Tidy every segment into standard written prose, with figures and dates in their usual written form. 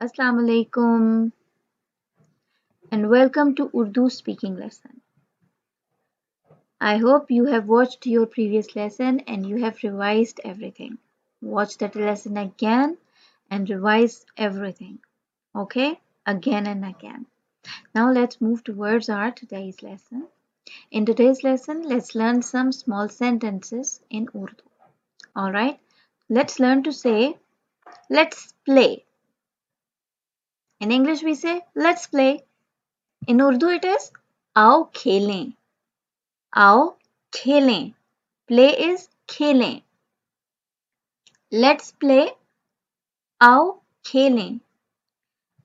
Assalamu alaikum and welcome to Urdu speaking lesson. I hope you have watched your previous lesson and you have revised everything. Watch that lesson again and revise everything. Okay? Again and again. Now let's move towards our today's lesson. In today's lesson, let's learn some small sentences in Urdu. Alright? Let's learn to say, let's play. In English we say, let's play. In Urdu it is, आओ खेलें. आओ खेलें. Play is खेलें. Let's play. आओ खेलें.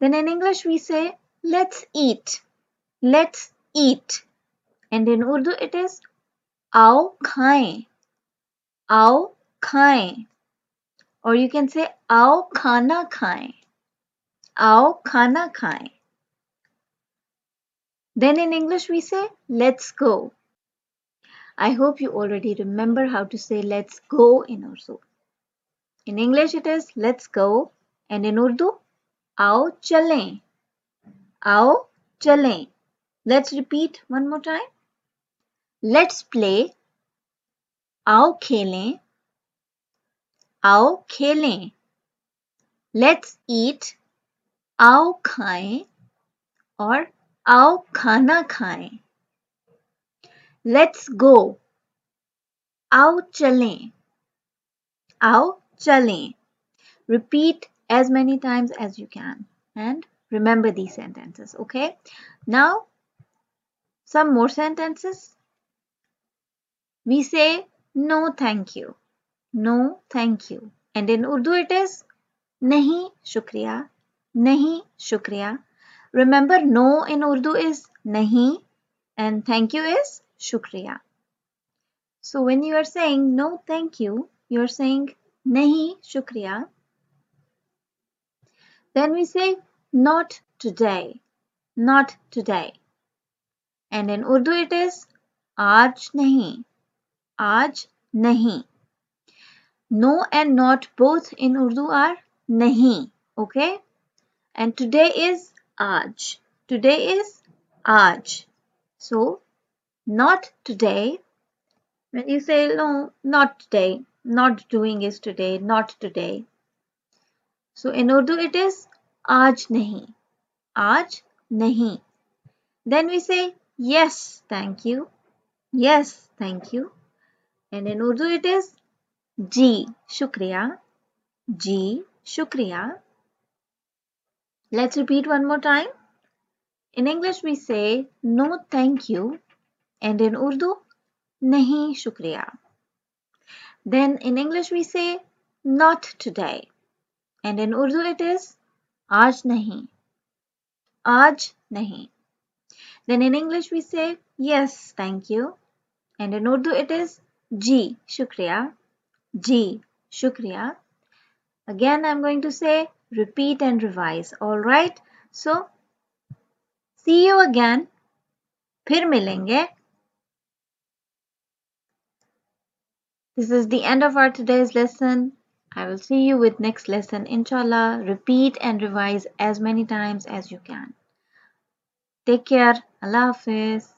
Then in English we say let's eat. Let's eat. And in Urdu it is आओ खाएं. आओ खाएं. Or you can say आओ खाना खाएं. आओ खाना खाएं. Then in English we say let's go. I hope you already remember how to say let's go in Urdu. In English it is let's go and in Urdu आओ चलें. आओ चलें. Let's repeat one more time. Let's play. आओ खेलें. आओ खेलें. Let's eat. आओ खाएं और आओ खाना खाएं. Let's go. आओ चलें. आओ चलें. Repeat as many times as you can and remember these sentences, okay? Now, some more sentences. We say no thank you. No thank you. And in Urdu it is nahi shukriya. Nahi shukriya. Remember no in Urdu is nahi and thank you is shukriya. So when you are saying no thank you, you are saying nahi shukriya. Then we say not today. Not today. And in Urdu it is aaj nahi. Aaj nahi. No and not both in Urdu are nahi. Okay? And today is aaj. Today is aaj. So, not today. When you say no, not today. Not doing is today. Not today. So, in Urdu it is aaj nahi. Aaj nahi. Then we say yes, thank you. Yes, thank you. And in Urdu it is ji, shukriya. Ji, shukriya. Let's repeat one more time. In English we say no thank you and in Urdu nahi shukriya. Then in English we say not today and in Urdu it is aaj nahi. Aaj nahi. Then in English we say yes thank you and in Urdu it is ji shukriya. Ji shukriya. Again I'm going to say repeat and revise. Alright? So see you again. फिर मिलेंगे. This is the end of our today's lesson. I will see you with next lesson inshallah. Repeat and revise as many times as you can. Take care. Allah Hafiz.